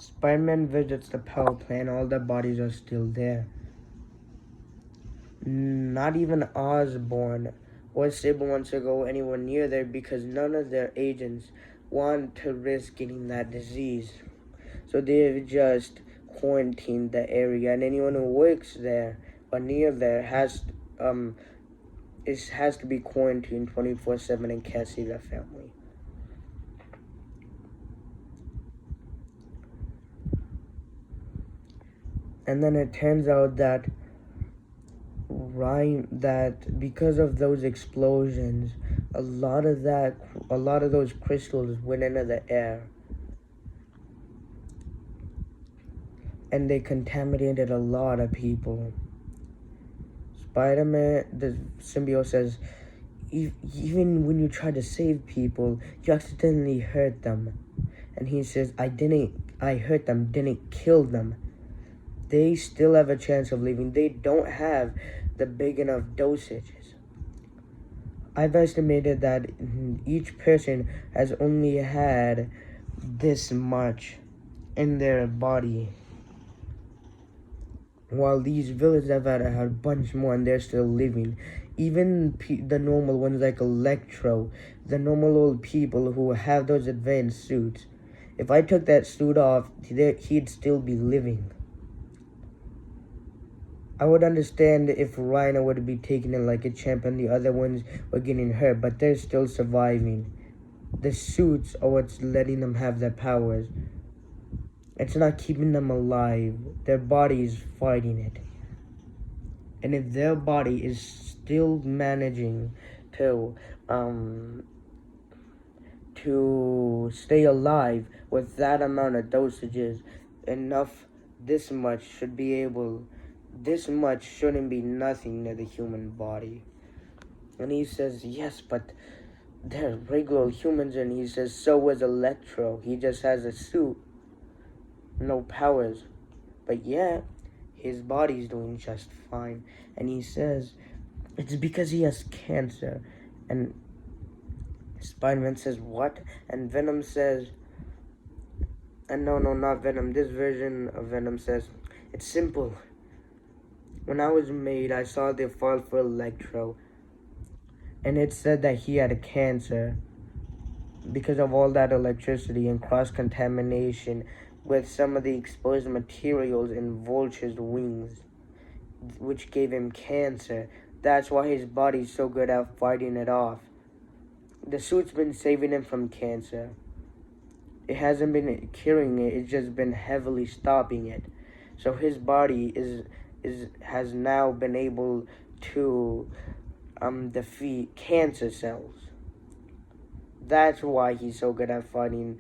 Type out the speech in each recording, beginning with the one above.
Spider-Man visits the power plant. All the bodies are still there. Not even Osborn or Sable wants to go anywhere near there because none of their agents want to risk getting that disease. So they've just quarantined the area, and anyone who works there or near there has to be quarantined 24/7 and can't see their family. And then it turns out that because of those explosions, a lot of those crystals went into the air. And they contaminated a lot of people. Spider-Man, the symbiote says, even when you try to save people, you accidentally hurt them. And he says, I hurt them, didn't kill them. They still have a chance of living. They don't have the big enough dosages. I've estimated that each person has only had this much in their body, while these villains have had a bunch more and they're still living. Even the normal ones like Electro, the normal old people who have those advanced suits, if I took that suit off, he'd still be living. I would understand if Rhino would be taking it like a champ and the other ones were getting hurt, but they're still surviving. The suits are what's letting them have their powers. It's not keeping them alive. Their body is fighting it. And if their body is still managing to stay alive with that amount of dosages, this much shouldn't be nothing to the human body. And he says, yes, but they're regular humans. And he says, so was Electro. He just has a suit, no powers. But yeah, his body's doing just fine. And he says, it's because he has cancer. And Spider-Man says, what? And Venom says, and no, not Venom. This version of Venom says, it's simple. When I was made, I saw the file for Electro, and it said that he had a cancer because of all that electricity and cross-contamination with some of the exposed materials in Vulture's wings, which gave him cancer. That's why his body's so good at fighting it off. The suit's been saving him from cancer. It hasn't been curing it, it's just been heavily stopping it. So his body has now been able to defeat cancer cells. That's why he's so good at fighting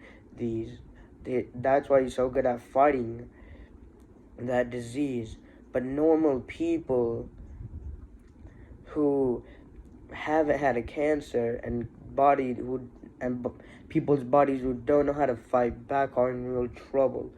that's why he's so good at fighting that disease. But normal people who haven't had a cancer and people's bodies who don't know how to fight back are in real trouble.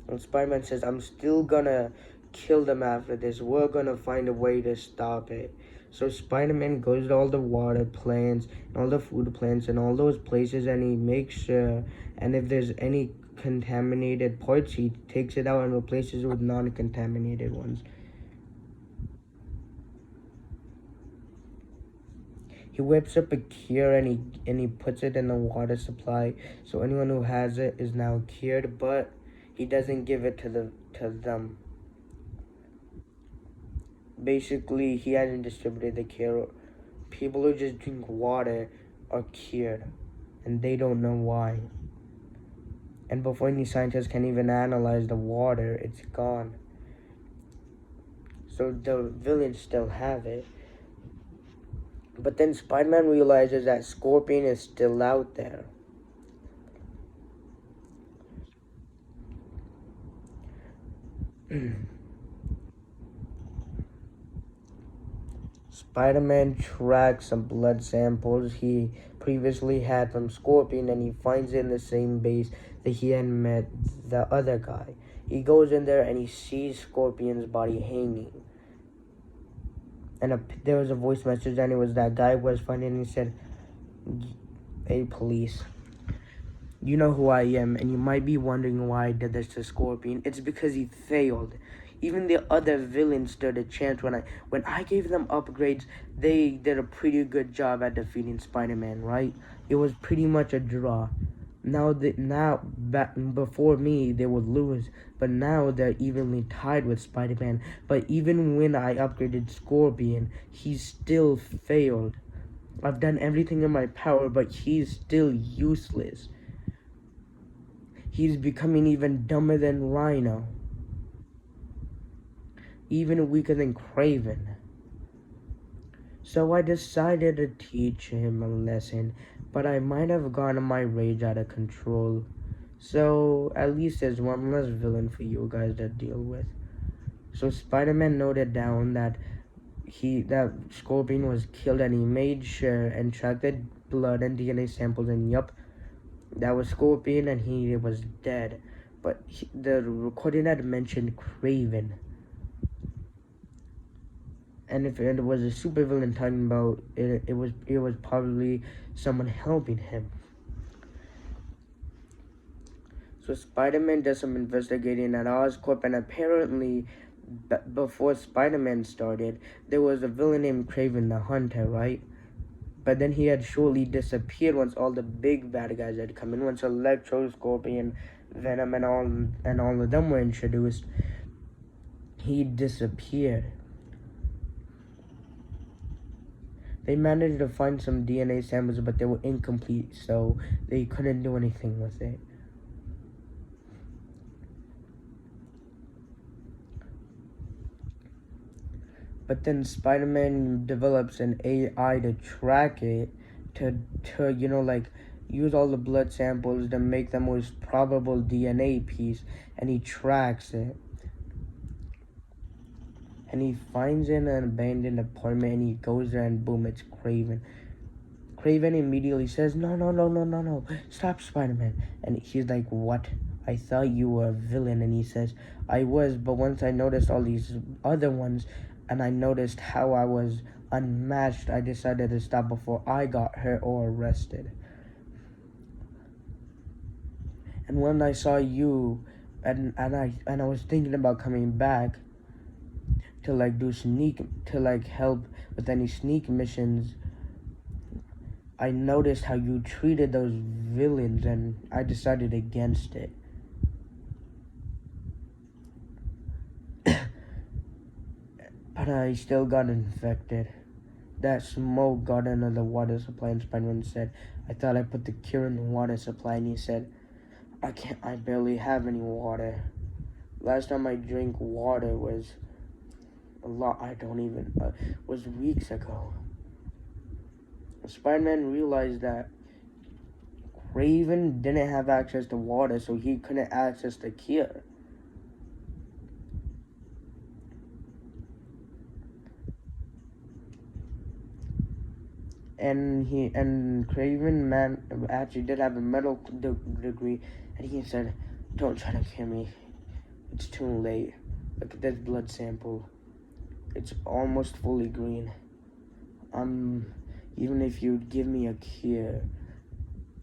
And Spider-Man says, I'm still gonna kill them after this. We're gonna find a way to stop it. So Spider-Man goes to all the water plants and all the food plants and all those places, and he makes sure, and if there's any contaminated parts, he takes it out and replaces it with non-contaminated ones. He whips up a cure and he puts it in the water supply, so anyone who has it is now cured, but he doesn't give it to them. Basically, he hasn't distributed the cure. People who just drink water are cured, and they don't know why. And before any scientist can even analyze the water, it's gone. So the villains still have it. But then Spider-Man realizes that Scorpion is still out there. Spider-Man tracks some blood samples he previously had from Scorpion, and he finds it in the same base that he had met the other guy. He goes in there and he sees Scorpion's body hanging. And there was a voice message, and it was that guy was finding, and he said, hey, police, You know who I am, and you might be wondering why I did this to Scorpion. It's because he failed. Even the other villains stood a chance. When I gave them upgrades, they did a pretty good job at defeating Spider-Man, right? It was pretty much a draw. Before me, they would lose, but now they're evenly tied with Spider-Man. But even when I upgraded Scorpion, he still failed. I've done everything in my power, but he's still useless. He's becoming even dumber than Rhino. Even weaker than Craven. So I decided to teach him a lesson, but I might have gotten my rage out of control. So at least there's one less villain for you guys to deal with. So Spider-Man noted down that Scorpion was killed, and he made sure and tracked the blood and DNA samples, and yup, that was Scorpion, and he was dead. But the recording had mentioned Craven. And if it was a supervillain talking about it, it was probably someone helping him. So Spider-Man does some investigating at Oscorp, and apparently, before Spider-Man started, there was a villain named Craven the Hunter, right? But then he had shortly disappeared once all the big bad guys had come in. Once Electro, Scorpion, Venom, and all of them were introduced, he disappeared. They managed to find some DNA samples, but they were incomplete, so they couldn't do anything with it. But then Spider-Man develops an AI to track it, to use all the blood samples to make the most probable DNA piece, and he tracks it. And he finds in an abandoned apartment, and he goes there, and boom, it's Craven. Craven immediately says, no, stop, Spider-Man. And he's like, what? I thought you were a villain. And he says, I was, but once I noticed all these other ones, and I noticed how I was unmatched, I decided to stop before I got hurt or arrested. And when I saw you, and I was thinking about coming back to help with any sneak missions, I noticed how you treated those villains, and I decided against it. But I still got infected. That smoke got into the water supply, and Spider-Man said, I thought I put the cure in the water supply, and he said, I barely have any water. Last time I drank water was was weeks ago. Spider-Man realized that Craven didn't have access to water, so he couldn't access the cure. And Craven actually did have a medical degree, and he said, don't try to kill me. It's too late. Look at this blood sample. It's almost fully green. Even if you give me a cure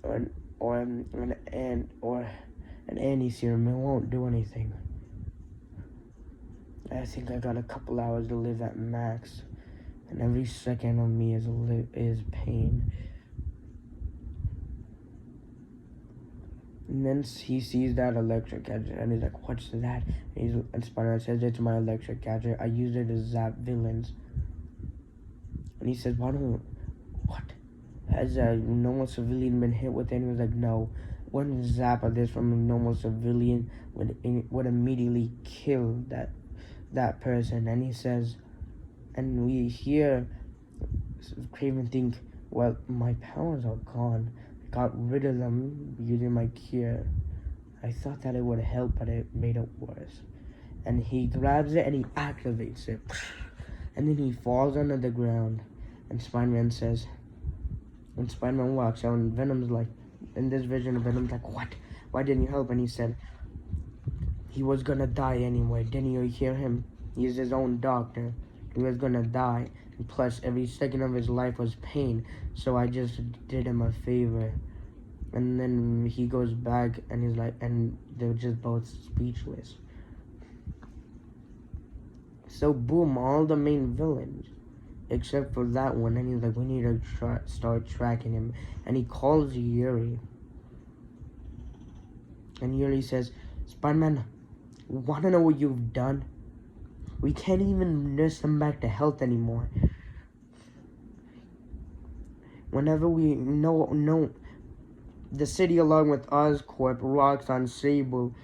or an anti-serum, it won't do anything. I think I got a couple hours to live at max, and every second of me is pain. And then he sees that electric gadget, and he's like, what's that? And Spider-Man says, it's my electric gadget. I use it to zap villains. And he says, what? Has a normal civilian been hit with it? And he was like, no. One zap of this from a normal civilian would immediately kill that person. And he says, and we hear Craven think, well, my powers are gone. I got rid of them using my cure. I thought that it would help, but it made it worse. And he grabs it and he activates it. And then he falls onto the ground. And Spider-Man says, when Spider-Man walks out, and Venom's like, in this vision of Venom's like, what? Why didn't you help? And he said, he was gonna die anyway. Didn't you hear him? He's his own doctor. He was gonna die. And plus, every second of his life was pain. So I just did him a favor. And then he goes back and he's like, and they're just both speechless. So boom, all the main villains, except for that one, and he's like, we need to start tracking him. And he calls Yuri. And Yuri says, Spider-Man, wanna know what you've done? We can't even nurse him back to health anymore. Whenever we know the city along with Oscorp, Roxxon, Sable,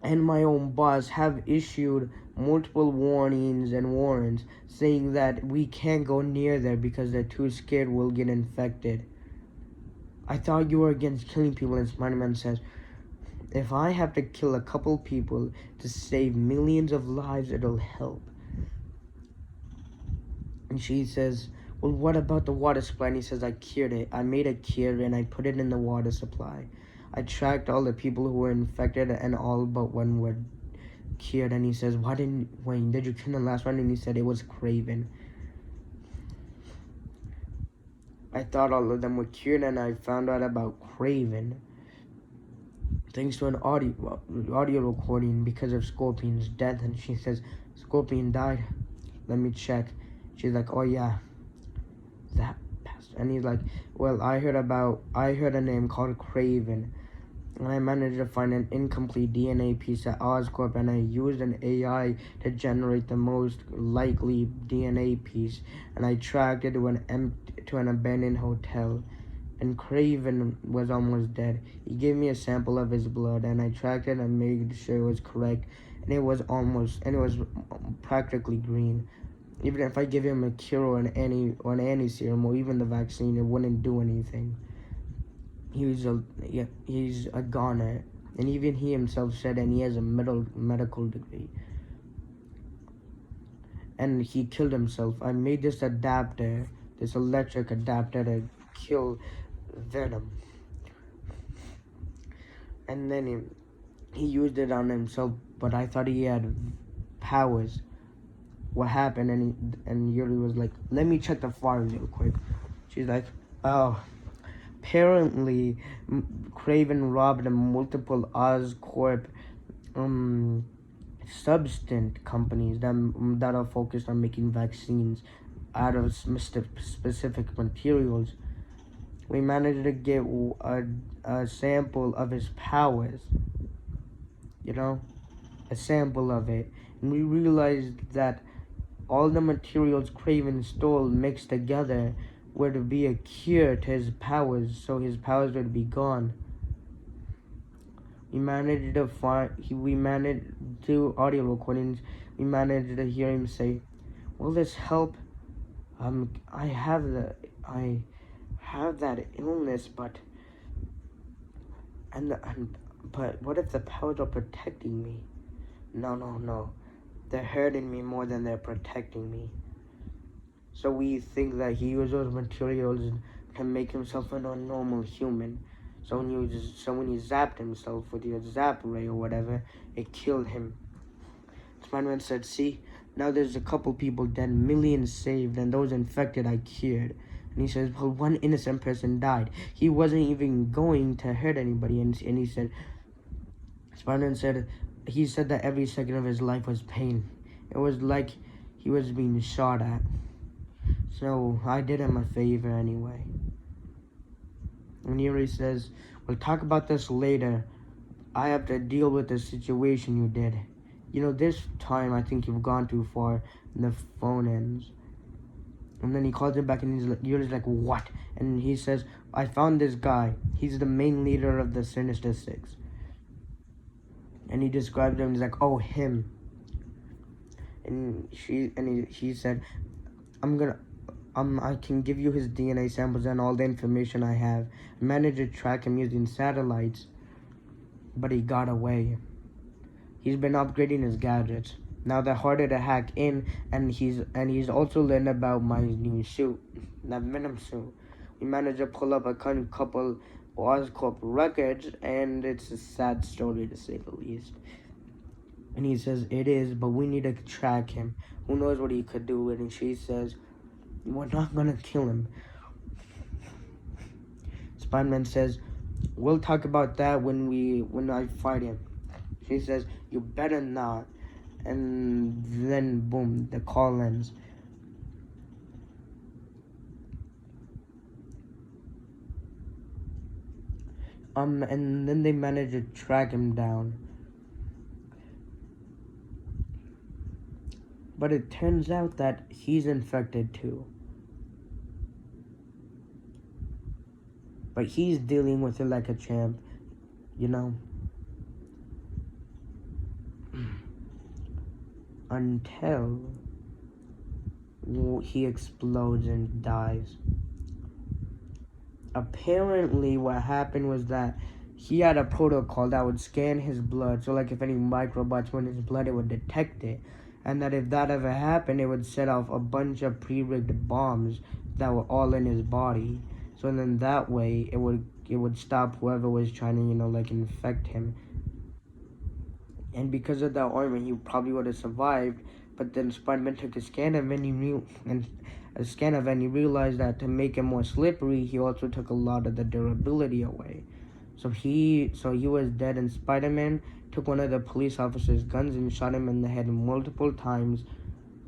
and my own boss have issued multiple warnings and warrants saying that we can't go near there because they're too scared we'll get infected. I thought you were against killing people, and Spider-Man says, if I have to kill a couple people to save millions of lives, it'll help. And she says, well, what about the water supply? And he says, I cured it. I made a cure and I put it in the water supply. I tracked all the people who were infected and all but one were cured. And he says, did you kill the last one? And he said, it was Craven. I thought all of them were cured, and I found out about Craven thanks to an audio recording because of Scorpion's death. And she says, Scorpion died. Let me check. She's like, oh yeah, that bastard. And he's like, well, I heard a name called Craven, and I managed to find an incomplete DNA piece at Oscorp, and I used an AI to generate the most likely DNA piece, and I tracked it to an abandoned hotel. And Craven was almost dead. He gave me a sample of his blood, and I tracked it and made sure it was correct, and it was practically green. Even if I give him a cure or an anti-serum or even the vaccine, it wouldn't do anything. He's a goner, and even he himself said, and he has a medical degree. And he killed himself. I made this adapter, this electric adapter to kill Venom. And then he used it on himself, but I thought he had powers. What happened? And Yuri was like, let me check the files real quick. She's like, oh, apparently Craven robbed multiple Oscorp substance companies that are focused on making vaccines out of specific materials. We managed to get a sample of his powers, a sample of it, and we realized that all the materials Craven stole mixed together were to be a cure to his powers, so his powers would be gone. We managed to audio recordings. We managed to hear him say, "Will this help? I have that illness, but what if the powers are protecting me? No. They're hurting me more than they're protecting me." So we think that he used those materials to make himself a normal human. So when he zapped himself with your zap ray or whatever, it killed him. Spider-Man said, see, now there's a couple people dead, millions saved, and those infected I cured. And he says, well, one innocent person died. He wasn't even going to hurt anybody. And he said, Spider-Man said, he said that every second of his life was pain. It was like he was being shot at. So I did him a favor anyway. And Yuri says, we'll talk about this later. I have to deal with the situation you did. This time I think you've gone too far. And the phone ends. And then he calls him back and Yuri's like, what? And he says, I found this guy. He's the main leader of the Sinister Six. And he described him, he's like, oh, him. And he said, I can give you his DNA samples and all the information I have. I managed to track him using satellites, but he got away. He's been upgrading his gadgets. Now they're harder to hack in, and he's also learned about my new suit, that Venom suit. We managed to pull up a couple Oscorp records, and it's a sad story to say the least. And he says, it is, but we need to track him. Who knows what he could do? And she says, we're not gonna kill him. Spider-Man says, we'll talk about that when I fight him. She says, you better not. And then boom, the call ends. And then they manage to track him down. But it turns out that he's infected too. But he's dealing with it like a champ, you know? Until he explodes and dies. Apparently what happened was that he had a protocol that would scan his blood, so like if any microbes were in his blood, it would detect it, and that if that ever happened, it would set off a bunch of pre-rigged bombs that were all in his body. So then that way it would stop whoever was trying to, like, infect him. And because of that armor, he probably would have survived. But then Spider-Man took a scan of it, and he realized that to make him more slippery, he also took a lot of the durability away. So he was dead, and Spider-Man took one of the police officer's guns and shot him in the head multiple times,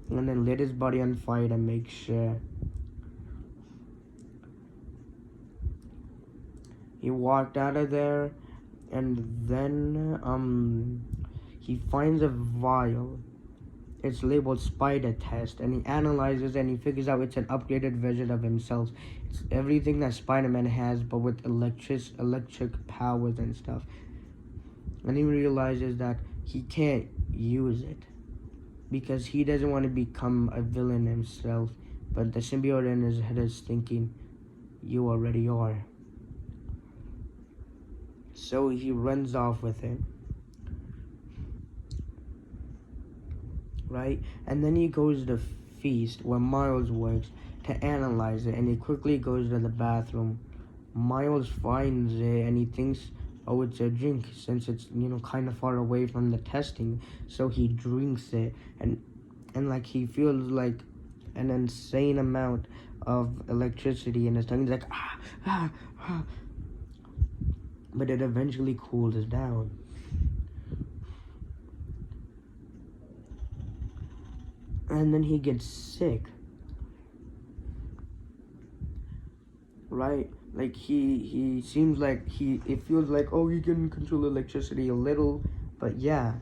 and then lit his body on fire to make sure. He walked out of there, and then he finds a vial. It's labeled Spider Test, and he analyzes and he figures out it's an upgraded version of himself. It's everything that Spider-Man has, but with electric powers and stuff. And he realizes that he can't use it because he doesn't want to become a villain himself. But the symbiote in his head is thinking, you already are. So he runs off with it. Right? And then he goes to Feast, where Miles works, to analyze it, and he quickly goes to the bathroom. Miles finds it, and he thinks, oh, it's a drink, since it's, kind of far away from the testing. So he drinks it, and like, he feels like an insane amount of electricity in his tongue. He's like, ah, ah, ah. But it eventually cools down. And then he gets sick. Right? Like, he seems like it feels like, oh, he can control electricity a little, but yeah.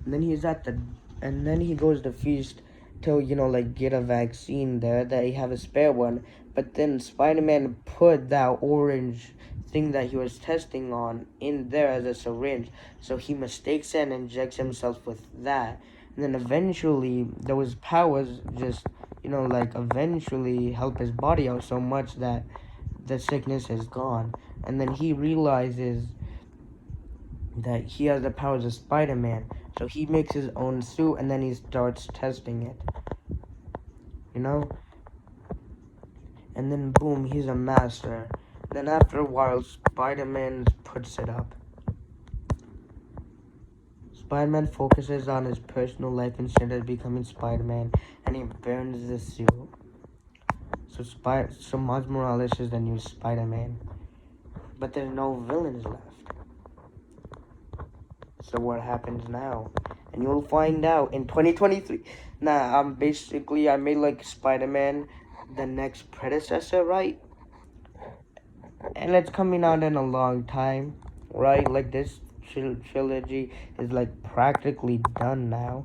And then he goes to Feast to, like, get a vaccine there, that he have a spare one. But then Spider-Man put that orange thing that he was testing on in there as a syringe. So he mistakes it and injects himself with that. And then eventually those powers just, eventually help his body out so much that the sickness is gone. And then he realizes that he has the powers of Spider-Man. So he makes his own suit, and then he starts testing it. And then boom, he's a master. Then after a while, Spider-Man puts it up. Spider-Man focuses on his personal life instead of becoming Spider-Man, and he burns the suit. So Miles Morales is the new Spider-Man. But there's no villains left. So what happens now? And you'll find out in 2023. Nah, I made like Spider-Man the next predecessor, right? And it's coming out in a long time, right? Like, this trilogy is like practically done now.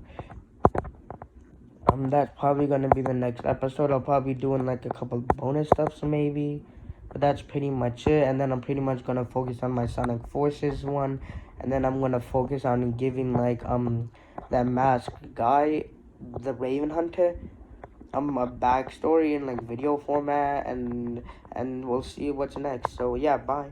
That's probably gonna be the next episode. I'll probably be doing like a couple bonus stuffs maybe, but that's pretty much it. And then I'm pretty much gonna focus on my Sonic Forces one, and then I'm gonna focus on giving like that masked guy, the Raven Hunter, a backstory in like video format, and we'll see what's next. So yeah, bye.